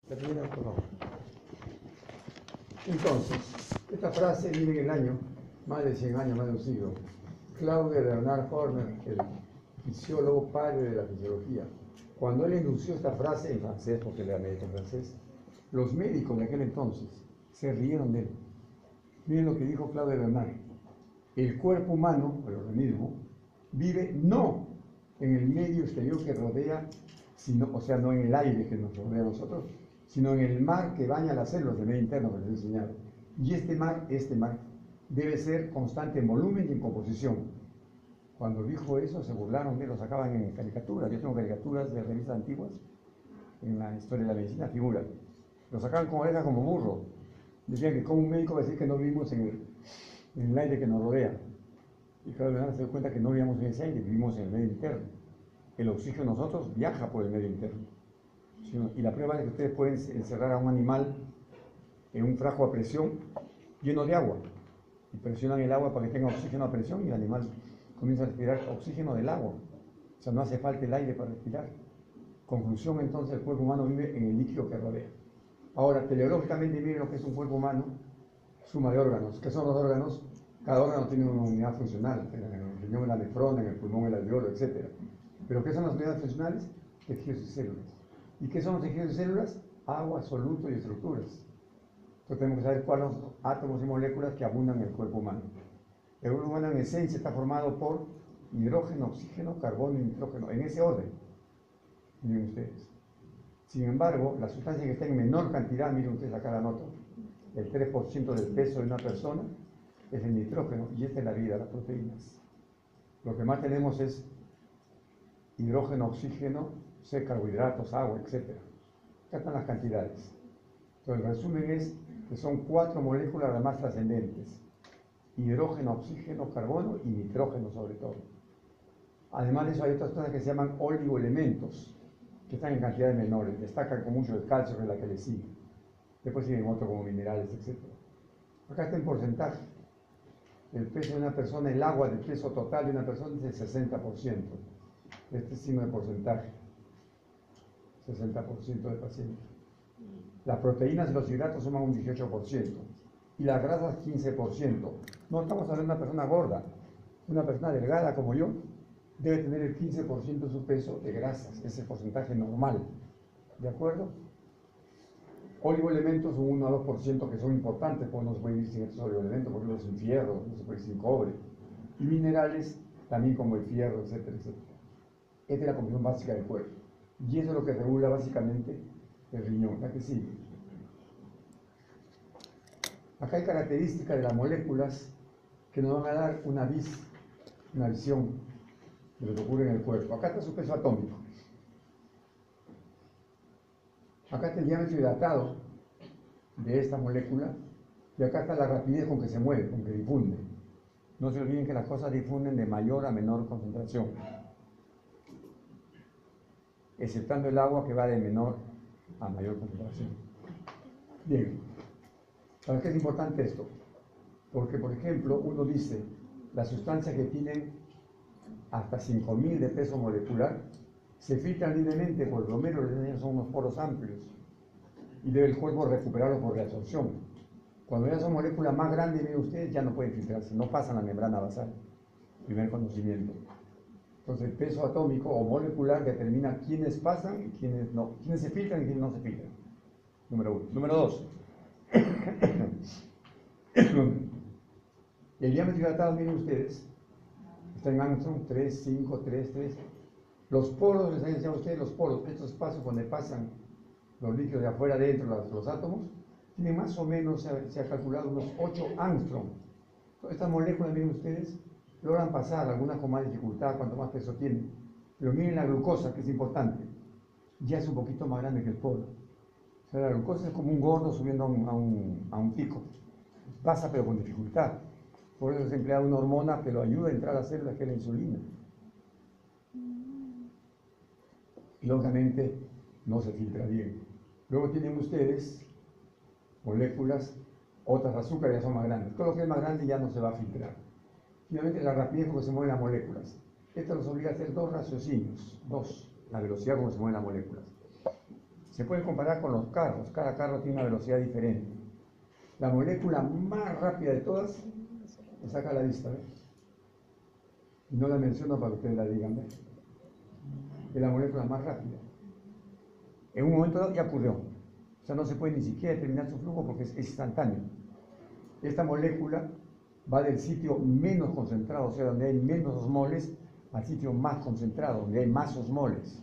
Termina, por favor. Entonces, esta frase viene en el año, más de 100 años, más de un siglo. Claude Bernard Horner, el fisiólogo padre de la fisiología, cuando él enunció esta frase en francés, porque él era médico francés, los médicos de aquel entonces se rieron de él. Miren lo que dijo Claude Bernard. El cuerpo humano, el organismo, vive no en el medio exterior que rodea, sino, o sea, no en el aire que nos rodea a nosotros, sino en el mar que baña las células del medio interno que les he enseñado. Y este mar debe ser constante en volumen y en composición. Cuando dijo eso, se burlaron de él, lo sacaban en caricaturas. Yo tengo caricaturas de revistas antiguas, en la historia de la medicina figura. Lo sacaban con orejas como burro. Decían que como un médico va a decir que no vivimos en el aire que nos rodea. Y claro, de verdad se dio cuenta que no vivimos en ese aire, vivimos en el medio interno. El oxígeno de nosotros viaja por el medio interno. Y la prueba es que ustedes pueden encerrar a un animal en un frasco a presión lleno de agua. Y presionan el agua para que tenga oxígeno a presión y el animal comienza a respirar oxígeno del agua. O sea, no hace falta el aire para respirar. Conclusión, entonces, el cuerpo humano vive en el líquido que rodea. Ahora, teleológicamente, miren lo que es un cuerpo humano, suma de órganos. ¿Qué son los órganos? Cada órgano tiene una unidad funcional. En el riñón es la nefrona, en el pulmón el alveolo, etc. ¿Pero qué son las unidades funcionales? Tejidos y células. ¿Y qué son los tejidos y células? Agua, soluto y estructuras. Entonces tenemos que saber cuáles son los átomos y moléculas que abundan en el cuerpo humano. El cuerpo humano en esencia está formado por hidrógeno, oxígeno, carbono y nitrógeno, en ese orden. Miren ustedes. Sin embargo, la sustancia que está en menor cantidad, miren ustedes acá la nota, el 3% del peso de una persona es el nitrógeno, y esta es la vida, las proteínas. Lo que más tenemos es hidrógeno, oxígeno, carbohidratos, agua, etc. Acá están las cantidades. Entonces, el resumen es que son 4 moléculas las más trascendentes: hidrógeno, oxígeno, carbono y nitrógeno sobre todo. Además de eso hay otras cosas que se llaman oligoelementos, que están en cantidades menores, destacan con mucho el calcio, que es la que le sigue. Después siguen otros como minerales, etc. Acá está en porcentaje. El peso de una persona, el agua del peso total de una persona es el 60%. Este es signo de porcentaje. 60% de pacientes. Las proteínas y los hidratos suman un 18%. Y las grasas 15%. No estamos hablando de una persona gorda. Una persona delgada como yo debe tener el 15% de su peso de grasas. Es el porcentaje normal. ¿De acuerdo? Oligoelementos, un 1 a 2% que son importantes, porque no se puede vivir sin estos oligoelementos, por ejemplo sin fierro, no se puede vivir sin cobre. Y minerales, también como el fierro, etcétera, etcétera. Esta es la composición básica del cuerpo. Y eso es lo que regula básicamente el riñón. ¿La que sigue? Acá hay características de las moléculas que nos van a dar una visión de lo que ocurre en el cuerpo. Acá está su peso atómico. Acá está el diámetro hidratado de esta molécula. Y acá está la rapidez con que se mueve, con que difunde. No se olviden que las cosas difunden de mayor a menor concentración, exceptando el agua, que va de menor a mayor concentración. Bien, ¿para qué es importante esto? Porque, por ejemplo, uno dice, las sustancias que tienen hasta 5000 de peso molecular se filtran libremente por el glomérulo, son unos poros amplios, y debe el cuerpo recuperarlos por reabsorción. Cuando ya son moléculas más grandes, miren ustedes, ya no pueden filtrarse, no pasan la membrana basal. Primer conocimiento. Entonces, el peso atómico o molecular determina quiénes pasan y quiénes no, quiénes se filtran y quiénes no se filtran. Número 1. Número 2. El diámetro hidratado, miren ustedes, está en Armstrong 3, 5, 3, 3. Los poros, les han enseñado a ustedes, los poros, estos espacios donde pasan los líquidos de afuera adentro, los átomos, tienen más o menos, se ha calculado, unos 8 Armstrong. Estas moléculas, miren ustedes, logran pasar, algunas con más dificultad, cuanto más peso tienen. Pero miren la glucosa, que es importante, ya es un poquito más grande que el polo. O sea, la glucosa es como un gordo subiendo a un pico. Pasa, pero con dificultad. Por eso se emplea una hormona que lo ayuda a entrar a las células, que es la insulina. Y lógicamente no se filtra bien. Luego tienen ustedes moléculas, otras azúcares ya son más grandes. Todo lo que es más grande ya no se va a filtrar. Finalmente, la rapidez con que se mueven las moléculas. Esto nos obliga a hacer 2 raciocinios. 2. La velocidad con que se mueven las moléculas. Se puede comparar con los carros, cada carro tiene una velocidad diferente. La molécula más rápida de todas, me saca a la vista, ¿ves? Y no la menciono para que ustedes la digan, ¿ves? Es la molécula más rápida. En un momento dado ya ocurrió. O sea, no se puede ni siquiera determinar su flujo porque es instantáneo. Esta molécula va del sitio menos concentrado, o sea, donde hay menos osmoles, al sitio más concentrado, donde hay más osmoles.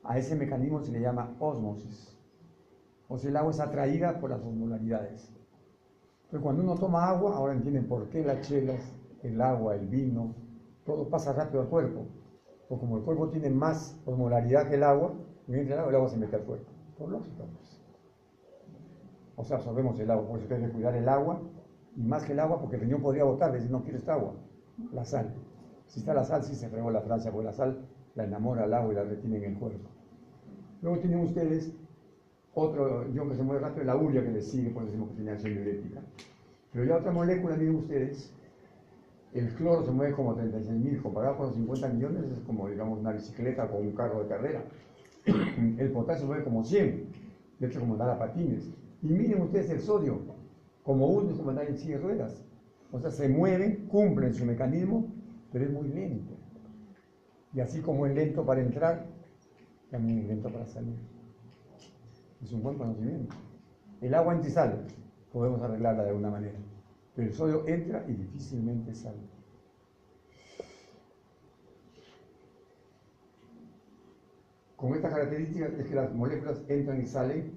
A ese mecanismo se le llama ósmosis. O sea, el agua es atraída por las osmolaridades. Entonces, cuando uno toma agua, ahora entienden por qué las chelas, el agua, el vino, todo pasa rápido al cuerpo. Porque como el cuerpo tiene más osmolaridad que el agua se mete al cuerpo. Por lógica, pues. O sea, absorbemos el agua, por eso hay que cuidar el agua, y más que el agua, porque el riñón podría botar, decir, no quiero esta agua, la sal. Si está la sal, sí se fregó la Francia, porque la sal la enamora al agua y la retiene en el cuerpo. Luego tienen ustedes otro ion que se mueve rápido, la urea que les sigue, por eso decimos que tiene acción diurética. Pero ya otra molécula, miren ustedes, el cloro se mueve como 36.000, comparado con los 50 millones, es como, digamos, una bicicleta con un carro de carrera. El potasio se mueve como 100, de hecho como andar a patines. Y miren ustedes el sodio, como uno es como andar en silla de ruedas. O sea, se mueven, cumplen su mecanismo, pero es muy lento. Y así como es lento para entrar, también es lento para salir. Es un buen conocimiento. El agua entra y sale, podemos arreglarla de alguna manera. Pero el sodio entra y difícilmente sale. Con esta característica es que las moléculas entran y salen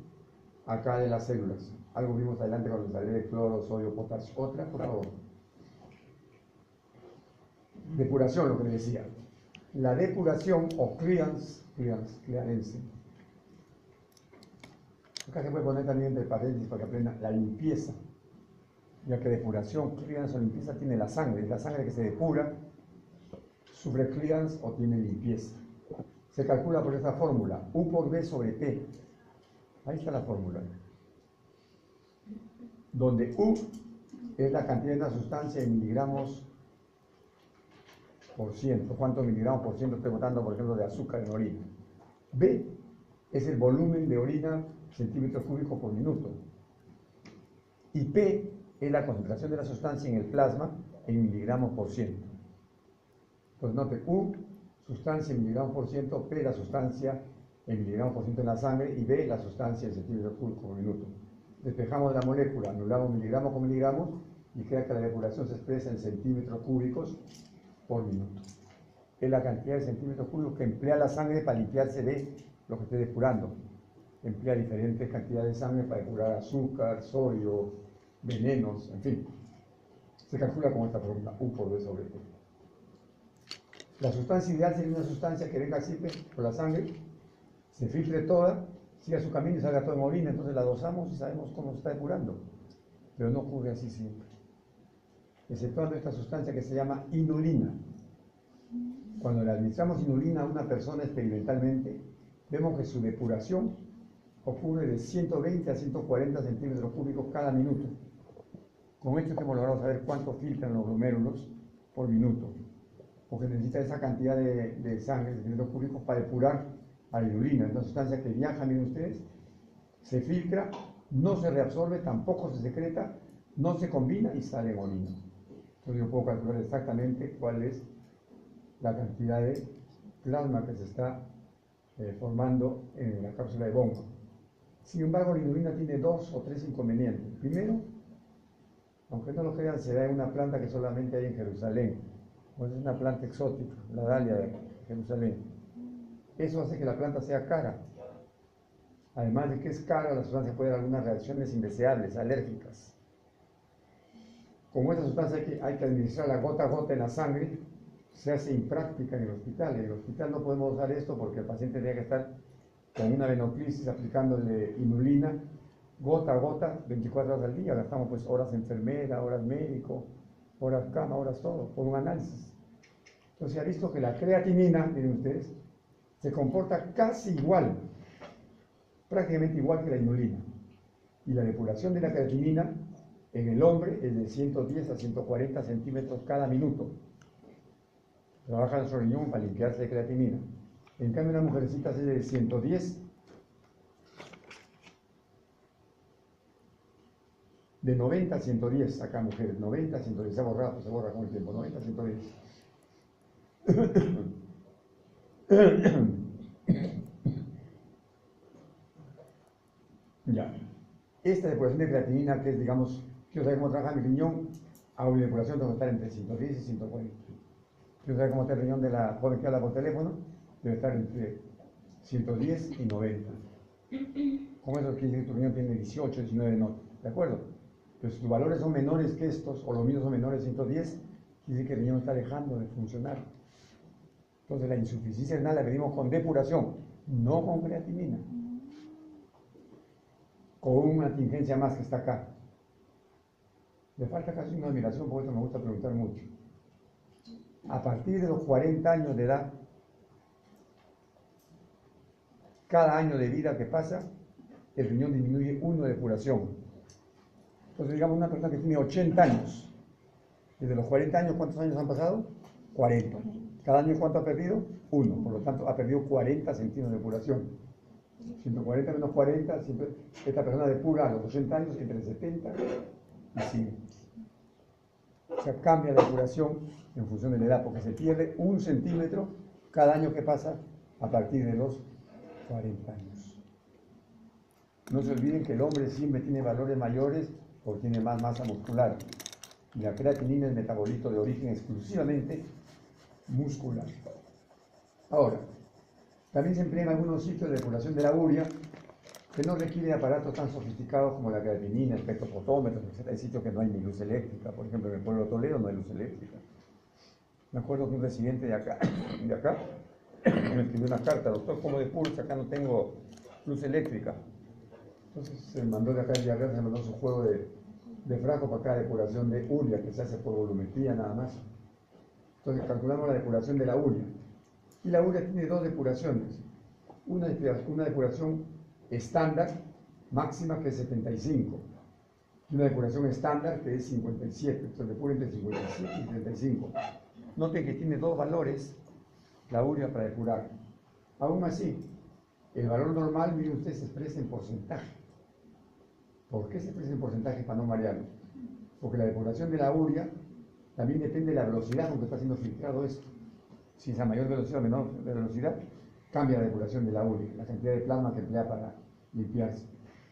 acá de las células. Algo vimos adelante cuando salió el cloro, sodio, potasio. Otra, por favor. Depuración, lo que les decía. La depuración o clearance. Acá se puede poner también entre paréntesis para que aprendan la limpieza. Ya que depuración, clearance o limpieza tiene la sangre. La sangre que se depura sufre clearance o tiene limpieza. Se calcula por esta fórmula, U por V sobre P. Ahí está la fórmula. Donde U es la cantidad de una sustancia en miligramos por ciento. ¿Cuántos miligramos por ciento estoy botando, por ejemplo, de azúcar en orina? B es el volumen de orina centímetros cúbicos por minuto. Y P es la concentración de la sustancia en el plasma en miligramos por ciento. Entonces note, U, sustancia en miligramos por ciento, P, la sustancia en miligramos por ciento en la sangre, y B, la sustancia en centímetros cúbicos por minuto. Despejamos la molécula, anulamos miligramos con miligramos, y queda que la depuración se expresa en centímetros cúbicos por minuto. Es la cantidad de centímetros cúbicos que emplea la sangre para limpiarse de lo que esté depurando. Emplea diferentes cantidades de sangre para depurar azúcar, sodio, venenos, en fin. Se calcula con esta fórmula, U por V sobre P. La sustancia ideal sería una sustancia que venga así por la sangre, se filtre toda, siga su camino y salga todo en orina, entonces la dosamos y sabemos cómo se está depurando. Pero no ocurre así siempre. Exceptuando esta sustancia que se llama inulina. Cuando le administramos inulina a una persona experimentalmente, vemos que su depuración ocurre de 120 a 140 centímetros cúbicos cada minuto. Con esto hemos logrado saber cuánto filtran los glomérulos por minuto, porque necesita esa cantidad de sangre, de centímetros cúbicos, para depurar a la inulina. Es una sustancia que viaja, miren ustedes, se filtra, no se reabsorbe, tampoco se secreta, no se combina y sale en orina. Entonces yo puedo calcular exactamente cuál es la cantidad de plasma que se está formando en la cápsula de Bowman. Sin embargo, la inulina tiene 2 o 3 inconvenientes. Primero, aunque no lo crean, se da en una planta que solamente hay en Jerusalén. Pues es una planta exótica, la dalia de Jerusalén. Eso hace que la planta sea cara. Además de que es cara, la sustancia puede dar algunas reacciones indeseables, alérgicas. Como esta sustancia hay que administrarla gota a gota en la sangre, se hace impráctica en el hospital. En el hospital no podemos usar esto porque el paciente tiene que estar con una venoclisis aplicándole inulina gota a gota, 24 horas al día. Gastamos pues horas enfermera, horas médico, horas cama, horas todo, por un análisis. Entonces se ha visto que la creatinina, miren ustedes, se comporta casi igual, prácticamente igual que la inulina. Y la depuración de la creatinina en el hombre es de 110 a 140 centímetros cada minuto. Trabaja nuestro riñón para limpiarse de creatinina. En cambio, una mujercita es de 110 de 90 a 110, acá mujeres, 90 a 110, se borra con el tiempo, 90 a 110. Ya. Esta depuración de creatinina, que es, digamos, quiero saber cómo trabaja mi riñón, hago mi depuración, tengo que estar entre 110 y 140. Quiero saber cómo está el riñón de la joven que habla por teléfono, debe estar entre 110 y 90. Con eso quiere decir que tu riñón tiene 18, 19 notas, ¿de acuerdo? Pero si tus valores son menores que estos, o los míos son menores de 110, quiere decir que el riñón está dejando de funcionar. Entonces la insuficiencia renal la medimos con depuración, no con creatinina. Con una tingencia más que está acá. Le falta casi una admiración, porque esto me gusta preguntar mucho. A partir de los 40 años de edad, cada año de vida que pasa, el riñón disminuye 1 de depuración. Entonces, digamos, una persona que tiene 80 años, desde los 40 años, ¿cuántos años han pasado? 40. ¿Cada año cuánto ha perdido? 1. Por lo tanto, ha perdido 40 centímetros de depuración. 140 menos 40, siempre, esta persona depura a los 80 años entre 70 y 100. O sea, cambia la depuración en función de la edad, porque se pierde 1 centímetro cada año que pasa a partir de los 40 años. No se olviden que el hombre siempre tiene valores mayores porque tiene más masa muscular. Y la creatinina es metabolito de origen exclusivamente muscular. Ahora, también se emplea en algunos sitios de depuración de la urea que no requieren aparatos tan sofisticados como la creatinina, espectrofotómetros, etc. Hay sitios que no hay ni luz eléctrica. Por ejemplo, en el pueblo de Toledo no hay luz eléctrica. Me acuerdo que un residente de acá me escribió una carta: doctor, ¿cómo depuro si acá no tengo luz eléctrica? Entonces se mandó de acá el diagrama, se mandó su juego de frasco para acá, depuración de urea, que se hace por volumetría nada más. Entonces calculamos la depuración de la urea. Y la urea tiene 2 depuraciones. Una depuración estándar, máxima, que es 75. Y una depuración estándar, que es 57. Entonces depura entre 57 y 35. Noten que tiene 2 valores la urea para depurar. Aún así, el valor normal, miren ustedes, se expresa en porcentaje. ¿Por qué se expresa en porcentaje para no marearlo? Porque la depuración de la urea también depende de la velocidad con que está siendo filtrado esto. Si es a mayor velocidad o menor velocidad, cambia la depuración de la urea, la cantidad de plasma que emplea para limpiarse.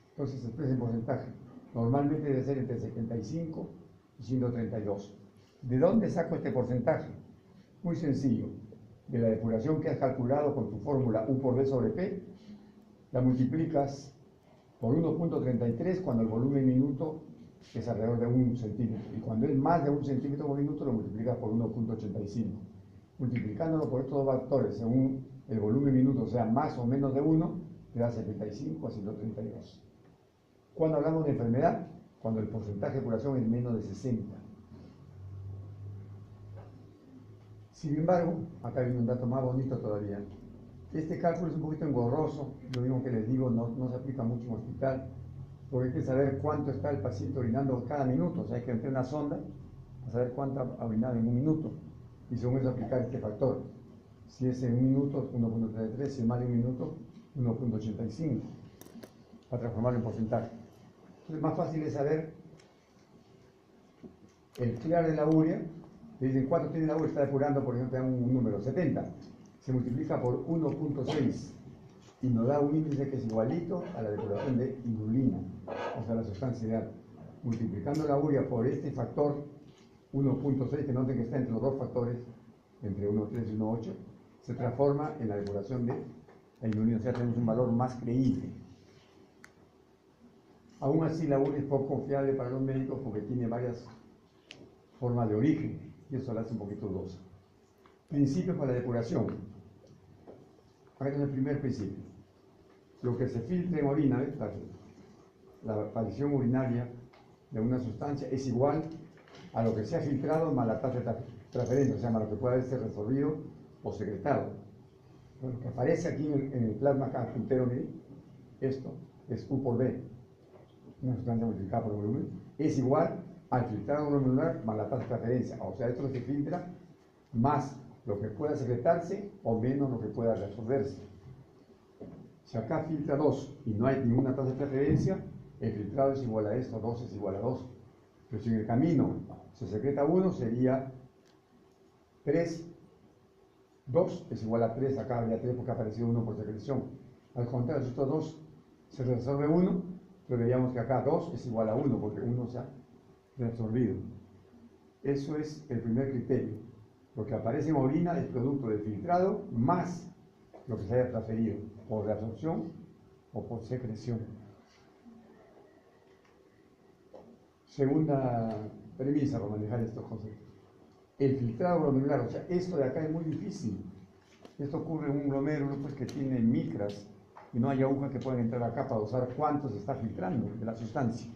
Entonces se expresa en porcentaje. Normalmente debe ser entre 75 y 132. ¿De dónde saco este porcentaje? Muy sencillo. De la depuración que has calculado con tu fórmula U por V sobre P, la multiplicas por 1.33 cuando el volumen minuto es alrededor de 1 centímetro. Y cuando es más de 1 centímetro por minuto, lo multiplicas por 1.85. Multiplicándolo por estos 2 factores, según el volumen minuto sea más o menos de 1, te da 75 a 132. Cuando hablamos de enfermedad, cuando el porcentaje de depuración es menos de 60. Sin embargo, acá viene un dato más bonito todavía. Este cálculo es un poquito engorroso, lo mismo que les digo, no se aplica mucho en hospital, porque hay que saber cuánto está el paciente orinando cada minuto. O sea, hay que meter una sonda para saber cuánto ha orinado en un minuto, y según eso aplicar este factor. Si es en un minuto, 1.33, si es más de un minuto, 1.85, para transformarlo en porcentaje. Entonces, más fácil es saber el clear de la urea. Te dicen cuánto tiene la urea, está depurando, por ejemplo, te dan un número, 70. Se multiplica por 1.6 y nos da un índice que es igualito a la depuración de inulina, o sea, la sustancia ideal. Multiplicando la urea por este factor 1.6, que noten que está entre los 2 factores, entre 1.3 y 1.8, se transforma en la depuración de la inulina, o sea, tenemos un valor más creíble. Aún así, la urea es poco confiable para los médicos porque tiene varias formas de origen, y eso la hace un poquito dudosa. Principios para la depuración. Acá es el primer principio. Lo que se filtra en orina, la aparición urinaria de una sustancia, es igual a lo que se ha filtrado más la tasa de transferencia, o sea, más lo que puede haberse resolvido o secretado. Lo que aparece aquí en el plasma puntero, esto es U por B, una sustancia multiplicada por el volumen, es igual al filtrado glomerular más la tasa de transferencia, o sea, esto se filtra más lo que pueda secretarse o menos lo que pueda reabsorberse. Si acá filtra 2 y no hay ninguna tasa de transferencia, el filtrado es igual a esto, 2 es igual a 2. Pero si en el camino se secreta 1, sería 3, 2 es igual a 3, acá habría 3 porque ha aparecido 1 por secreción. Al contrario, si estos 2 se resuelve 1, pero veíamos que acá 2 es igual a 1 porque 1 se ha reabsorbido. Eso es el primer criterio. Lo que aparece en orina es producto del filtrado más lo que se haya transferido por reabsorción o por secreción. Segunda premisa para manejar estos conceptos. El filtrado glomerular, o sea, esto de acá es muy difícil. Esto ocurre en un glomérulo pues, que tiene micras y no hay agujas que puedan entrar acá para usar cuánto se está filtrando de la sustancia.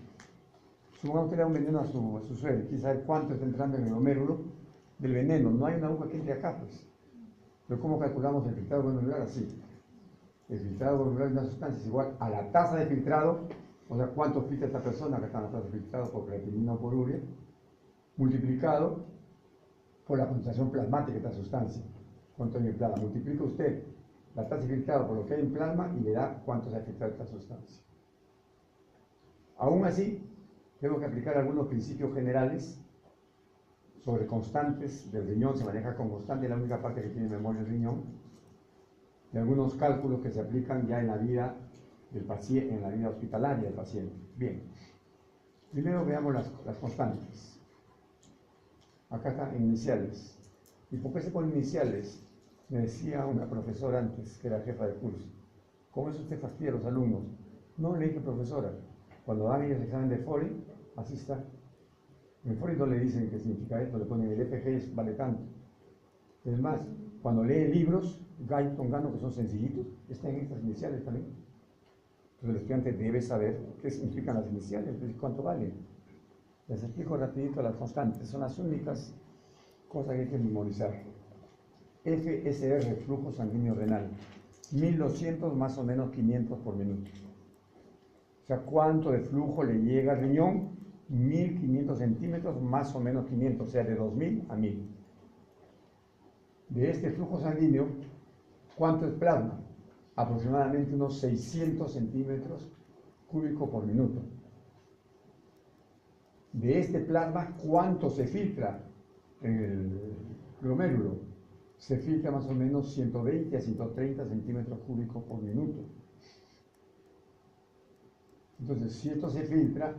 Supongamos que le da un veneno a su suero, quiere saber cuánto está entrando en el glomérulo del veneno. No hay una aguja que entre acá, pues. Pero ¿cómo calculamos el filtrado glomerular? Así. El filtrado glomerular de una sustancia es igual a la tasa de filtrado, o sea, cuánto filtra esta persona que está en la tasa de filtrado por creatinina o por urea, multiplicado por la concentración plasmática de esta sustancia. ¿Cuánto hay en plasma? Multiplica usted la tasa de filtrado por lo que hay en plasma y le da cuánto se ha filtrado esta sustancia. Aún así, tengo que aplicar algunos principios generales sobre constantes del riñón. Se maneja con constante, la única parte que tiene memoria el riñón, y algunos cálculos que se aplican ya en la vida del paciente, en la vida hospitalaria del paciente. Bien, primero veamos las constantes. Acá están iniciales. ¿Y por qué se ponen iniciales? Me decía una profesora antes, que era jefa de curso, ¿cómo eso usted fastidia a los alumnos? No, le dije, profesora, cuando dan ellos el examen de FORI, así está. En FORI no le dicen qué significa esto, le ponen el FG, vale tanto. Es más, cuando lee libros, Guyton, Gano, que son sencillitos, están en estas iniciales también. Entonces el estudiante debe saber qué significan las iniciales, cuánto valen. Les explico rapidito las constantes, son las únicas cosas que hay que memorizar. FSR, flujo sanguíneo renal, 1200 más o menos 500 por minuto. O sea, ¿cuánto de flujo le llega al riñón? 1500 centímetros más o menos 500, o sea, de 2000 a 1000. De este flujo sanguíneo, ¿cuánto es plasma? Aproximadamente unos 600 centímetros cúbicos por minuto. De este plasma, ¿cuánto se filtra en el glomérulo? Se filtra más o menos 120 a 130 centímetros cúbicos por minuto. Entonces, si esto se filtra,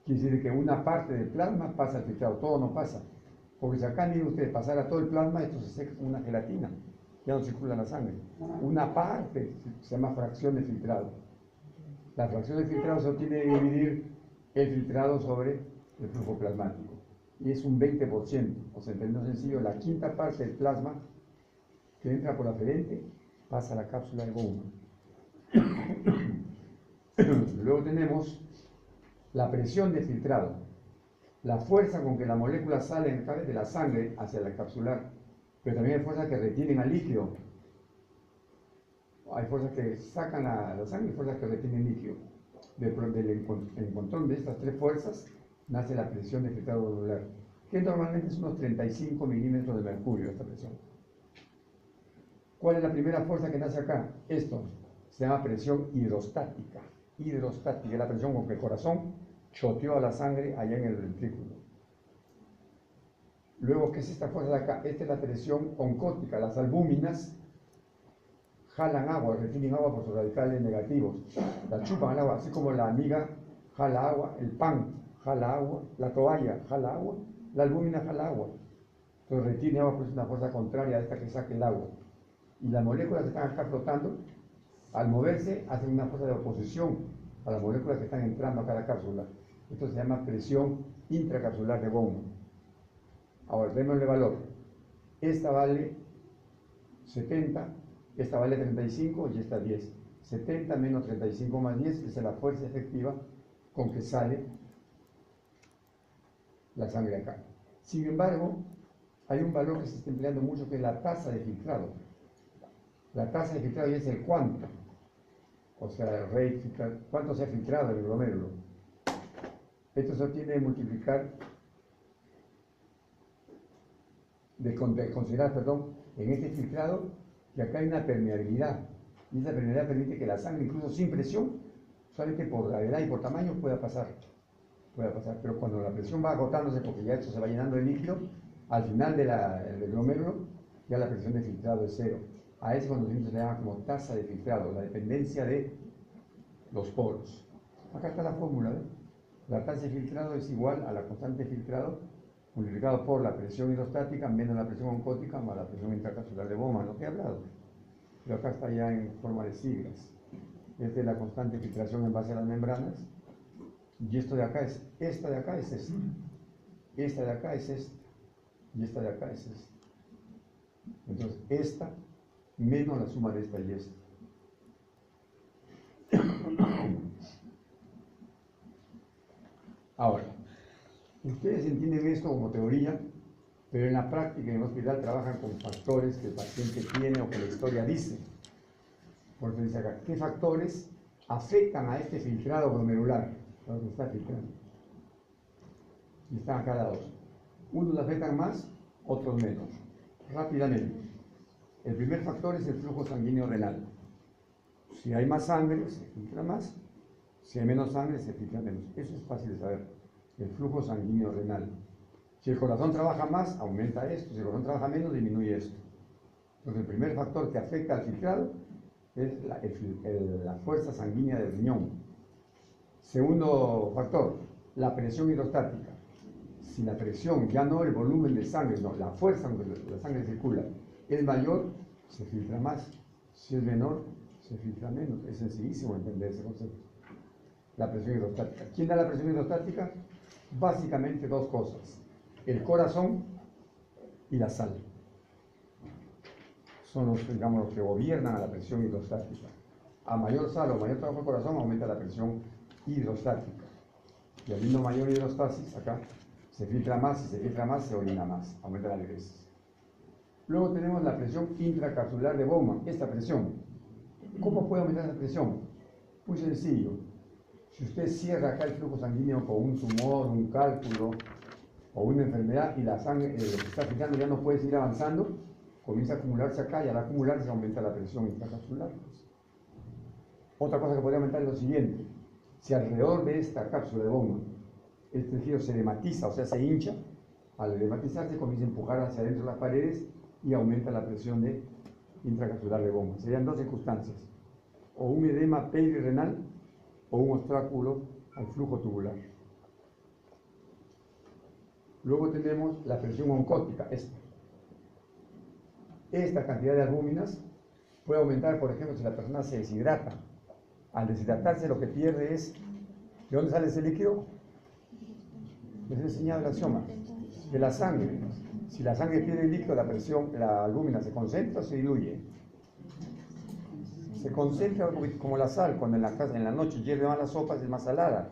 quiere decir que una parte del plasma pasa al filtrado, todo no pasa. Porque si acá, miren ustedes, pasara todo el plasma, esto se seca con una gelatina, ya no circula en la sangre. Una parte se llama fracción de filtrado. La fracción de filtrado se obtiene de dividir el filtrado sobre el flujo plasmático. Y es un 20%, o sea, en términos sencillos, la quinta parte del plasma que entra por aferente pasa a la cápsula de Bowman. Luego tenemos la presión de filtrado, la fuerza con que la molécula sale de la sangre hacia la capsular, pero también hay fuerzas que retienen al líquido. Hay fuerzas que sacan a la sangre y fuerzas que retienen líquido. Del encontrón de estas tres fuerzas nace la presión de filtrado glomerular, que normalmente es unos 35 milímetros de mercurio esta presión. ¿Cuál es la primera fuerza que nace acá? Esto se llama presión hidrostática. Hidrostática es la presión con que el corazón choteó a la sangre allá en el ventrículo. Luego, ¿qué es esta fuerza de acá? Esta es la presión oncótica. Las albúminas jalan agua, retienen agua por sus radicales negativos. La chupan al agua, así como la amiga jala agua, el pan jala agua, la toalla jala agua, la albúmina jala agua. Entonces retiene agua, pues es una fuerza contraria a esta que saca el agua. Y las moléculas que están acá flotando, al moverse, hacen una fuerza de oposición a las moléculas que están entrando a cada cápsula. Esto se llama presión intracapsular de Bowman. Ahora, démosle valor. Esta vale 70, esta vale 35 y esta 10. 70 menos 35 más 10 es la fuerza efectiva con que sale la sangre acá. Sin embargo, hay un valor que se está empleando mucho que es la tasa de filtrado. La tasa de filtrado es el cuánto. O sea, el rate filtrado, cuánto se ha filtrado en el glomérulo. Esto se obtiene de multiplicar, de considerar, en este filtrado que acá hay una permeabilidad. Y esa permeabilidad permite que la sangre, incluso sin presión, Solamente por gravedad y por tamaño puede pasar, pero cuando la presión va agotándose porque ya esto se va llenando de líquido, al final del glomérulo ya la presión de filtrado es cero. A ese conocimiento se le llama como tasa de filtrado, la dependencia de los poros. Acá está la fórmula, ¿eh? La tasa de filtrado es igual a la constante de filtrado multiplicado por la presión hidrostática menos la presión oncótica más la presión intracapsular de Bowman, lo que he hablado. Pero acá está ya en forma de siglas. Esta es la constante de filtración en base a las membranas. Y esto de acá es, esta de acá es esta. Esta de acá es esta. Y esta de acá es esta. Entonces, esta menos la suma de esta y esta. Ahora, ustedes entienden esto como teoría, pero en la práctica en el hospital trabajan con factores que el paciente tiene o que la historia dice. Por eso dice acá, ¿qué factores afectan a este filtrado glomerular? Lo que está filtrando. Y están acá dados. Unos afectan más, otros menos. Rápidamente. El primer factor es el flujo sanguíneo renal. Si hay más sangre, se filtra más. Si hay menos sangre, se filtra menos. Eso es fácil de saber. El flujo sanguíneo renal. Si el corazón trabaja más, aumenta esto. Si el corazón trabaja menos, disminuye esto. Entonces, el primer factor que afecta al filtrado es la fuerza sanguínea del riñón. Segundo factor, la presión hidrostática. Si la presión, ya no el volumen de sangre, no, la fuerza con que la sangre circula es mayor, se filtra más. Si es menor, se filtra menos. Es sencillísimo entender ese concepto. La presión hidrostática. ¿Quién da la presión hidrostática? Básicamente dos cosas. El corazón y la sal. Son los, digamos, los que gobiernan a la presión hidrostática. A mayor sal o mayor trabajo del corazón aumenta la presión hidrostática. Y habiendo mayor hidrostasis, acá se filtra más, si se filtra más, se orina más, aumenta la diuresis. Luego tenemos la presión intracapsular de Bowman, esta presión. ¿Cómo puede aumentar esa presión? Muy sencillo. Si usted cierra acá el flujo sanguíneo con un tumor, un cálculo o una enfermedad y la sangre, lo que está filtrando ya no puede seguir avanzando, comienza a acumularse acá y al acumularse aumenta la presión intracapsular. Otra cosa que podría aumentar es lo siguiente. Si alrededor de esta cápsula de Bowman este tejido se edematiza, o sea, se hincha, al edematizarse comienza a empujar hacia adentro las paredes y aumenta la presión intracapsular de Bowman. Serían dos circunstancias, o un edema perirenal o un obstáculo al flujo tubular. Luego tenemos la presión oncótica, esta. Esta cantidad de albúminas puede aumentar, por ejemplo, si la persona se deshidrata. Al deshidratarse lo que pierde es, ¿de dónde sale ese líquido? Les he enseñado el axioma, de la sangre. Si la sangre pierde líquido, la albúmina se concentra o se diluye. Se concentra como la sal, cuando en la noche hierve más la sopa, es más salada.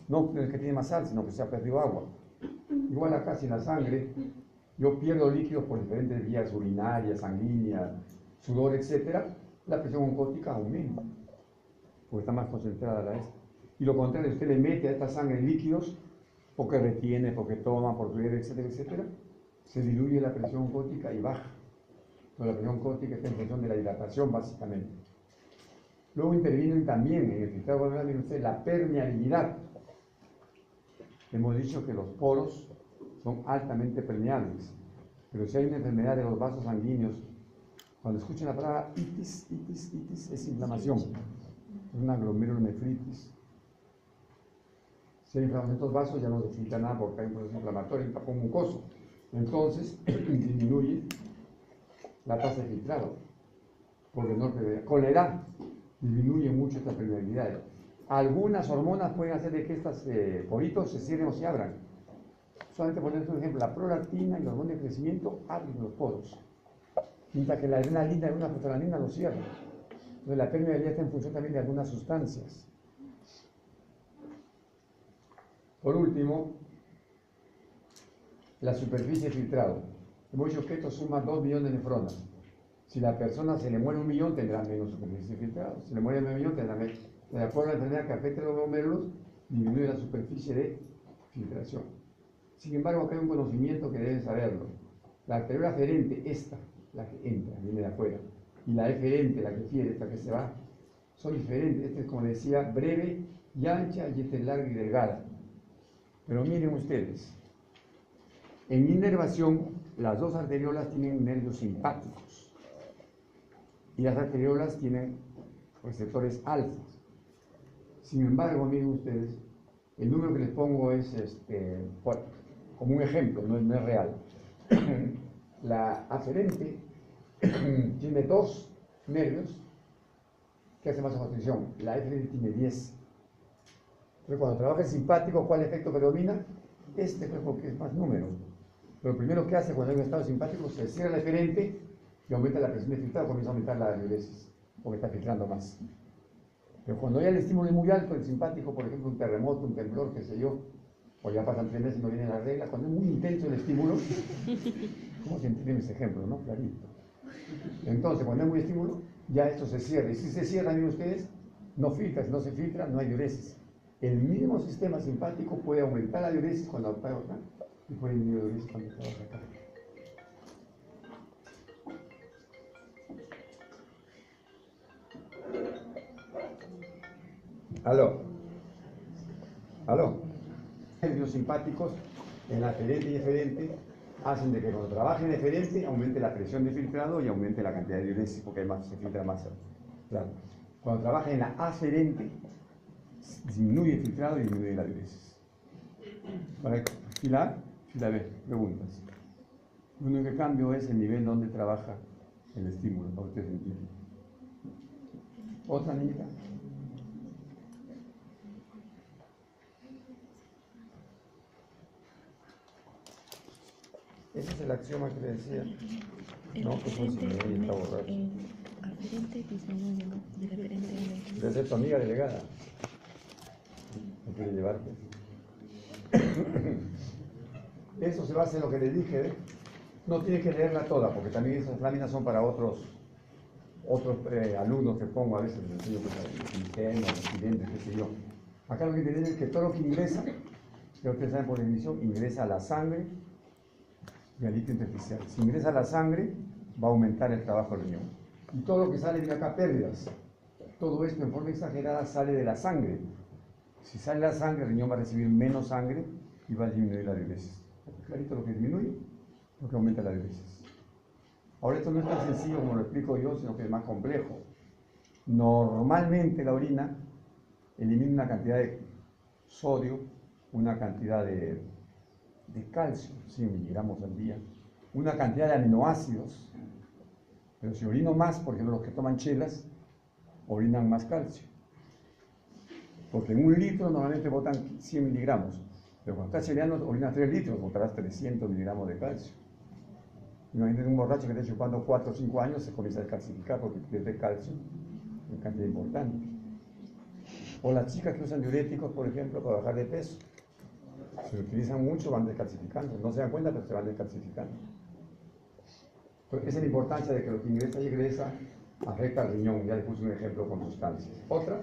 No es que tiene más sal, sino que se ha perdido agua. Igual acá, si en la sangre yo pierdo líquidos por diferentes vías urinarias, sanguíneas, sudor, etc., la presión oncótica aumenta, porque está más concentrada la esta. Y lo contrario, usted le mete a esta sangre líquidos, porque retiene, porque toma, porque bebe, etcétera, etcétera, se diluye la presión oncótica y baja. Entonces, la presión oncótica está en función de la hidratación, básicamente. Luego intervienen también en el filtrado glomerular, miren ustedes, la permeabilidad. Hemos dicho que los poros son altamente permeables, pero si hay una enfermedad de los vasos sanguíneos, cuando escuchen la palabra itis, es inflamación, es una glomerulonefritis. Si hay inflamación en estos vasos ya no se filtra nada porque hay un proceso inflamatorio, un tapón mucoso. Entonces disminuye la tasa de filtrado, porque no con la edad disminuye mucho esta permeabilidad. Algunas hormonas pueden hacer de que estos poritos se cierren o se abran. Solamente poner un ejemplo, la prolactina y la hormona de crecimiento abren los poros, mientras que la adrenalina y una fosforanina los cierran. Entonces la permeabilidad está en función también de algunas sustancias. Por último, la superficie de filtrado. Hemos dicho que esto suma 2 millones de nefronas. Si la persona se le muere 1 millón, tendrá menos superficie de filtrado. Si le muere 9 millones, tendrá menos. De acuerdo a la enfermedad que afecte a los glomérulos, disminuye la superficie de filtración. Sin embargo, acá hay un conocimiento que deben saberlo. La arteriola aferente, esta, la que entra, viene de afuera, y la eferente, la que quiere, esta que se va, son diferentes. Este es, como decía, breve y ancha, y este es larga y delgada. Pero miren ustedes, en inervación, las dos arteriolas tienen nervios simpáticos y las arteriolas tienen receptores alfa. Sin embargo, miren ustedes, el número que les pongo es como un ejemplo, no es real. La aferente tiene 2 nervios que hacen vasoconstricción. La aferente tiene 10. Pero cuando trabaja el simpático, ¿cuál efecto predomina? Este fue porque es más número. Pero lo primero que hace cuando hay un estado simpático, se cierra la eferente y aumenta la presión de filtrado, comienza a aumentar la diuresis, porque está filtrando más. Pero cuando ya el estímulo es muy alto, el simpático, por ejemplo, un terremoto, un temblor, qué sé yo, o ya pasan 3 meses y no viene la regla, cuando es muy intenso el estímulo, ¿cómo se entiende ese ejemplo, no? Clarito. Entonces, cuando es muy estímulo, ya esto se cierra. Y si se cierra, miren ustedes, no filtra. Si no se filtra, no hay diuresis. El mismo sistema simpático puede aumentar la diuresis cuando trabaja acá y puede disminuir la diuresis cuando trabaja acá. ¿Aló? ¿Aló? Los simpáticos en aferente y eferente hacen de que cuando trabaje en eferente aumente la presión de filtrado y aumente la cantidad de diuresis porque además se filtra más. Claro. Cuando trabaja en la aferente disminuye el filtrado y disminuye la diuresis. Para fila A, fila B, preguntas. Lo único que cambio es el nivel donde trabaja el estímulo, para ustedes entiendan. ¿Otra niñita? Ese es el axioma que le decía. No, pues no, si me está borracho. El aferente disminuye, ¿no? De referente a Debe ser tu amiga delegada. No quiere llevarte. Eso se basa en lo que le dije. No tienes que leerla toda, porque también esas láminas son para otros alumnos que pongo a veces, les enseño internos, residentes, qué sé yo. Acá lo que te dice es que todo lo que ingresa, que ustedes saben por definición, ingresa a la sangre y al líquido intersticial. Si ingresa a la sangre, va a aumentar el trabajo del riñón. Y todo lo que sale de acá, pérdidas. Todo esto en forma exagerada sale de la sangre. Si sale la sangre, el riñón va a recibir menos sangre y va a disminuir la diuresis. Clarito lo que disminuye, lo que aumenta la diuresis. Ahora esto no es tan sencillo como lo explico yo, sino que es más complejo. Normalmente la orina elimina una cantidad de sodio, una cantidad de calcio, 100 miligramos al día, una cantidad de aminoácidos, pero si orino más, por ejemplo los que toman chelas, orinan más calcio. Porque en 1 litro normalmente botan 100 miligramos, pero cuando estás cheleando orinas 3 litros, botarás 300 miligramos de calcio. Imagínate un borracho que esté chupando 4 o 5 años, se comienza a descalcificar porque pierde calcio en cantidad importante. O las chicas que usan diuréticos, por ejemplo, para bajar de peso. Si lo utilizan mucho, van descalcificando. No se dan cuenta, pero se van descalcificando. Entonces, esa es la importancia de que lo que ingresa y egresa afecta al riñón. Ya les puse un ejemplo con sustancias. Otra.